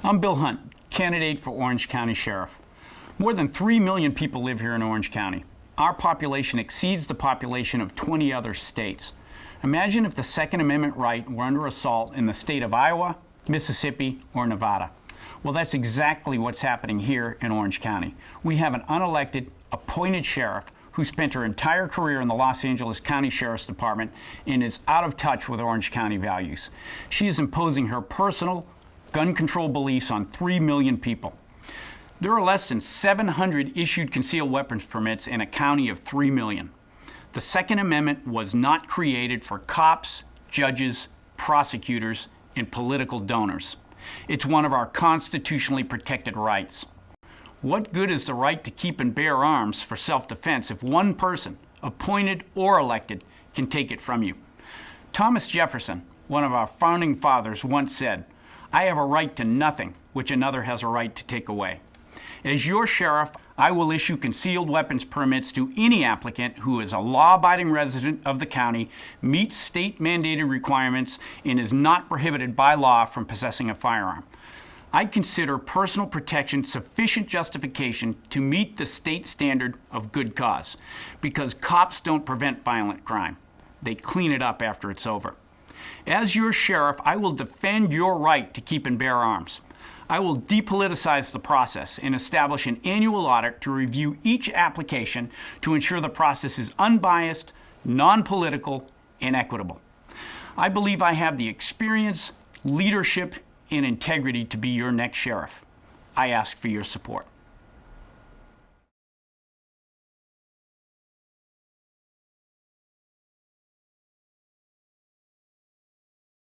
I'm Bill Hunt, candidate for Orange County Sheriff. More than 3 million people live here in Orange County. Our population exceeds the population of 20 other states. Imagine if the Second Amendment right were under assault in the state of Iowa, Mississippi, or Nevada. Well, that's exactly what's happening here in Orange County. We have an unelected, appointed sheriff who spent her entire career in the Los Angeles County Sheriff's Department and is out of touch with Orange County values. She is imposing her personal gun control beliefs on 3 million people. There are less than 700 issued concealed weapons permits in a county of 3 million. The Second Amendment was not created for cops, judges, prosecutors, and political donors. It's one of our constitutionally protected rights. What good is the right to keep and bear arms for self-defense if one person, appointed or elected, can take it from you? Thomas Jefferson, one of our founding fathers, once said, "I have a right to nothing which another has a right to take away." As your sheriff, I will issue concealed weapons permits to any applicant who is a law-abiding resident of the county, meets state-mandated requirements, and is not prohibited by law from possessing a firearm. I consider personal protection sufficient justification to meet the state standard of good cause, because cops don't prevent violent crime. They clean it up after it's over. As your sheriff, I will defend your right to keep and bear arms. I will depoliticize the process and establish an annual audit to review each application to ensure the process is unbiased, non-political, and equitable. I believe I have the experience, leadership, and integrity to be your next sheriff. I ask for your support.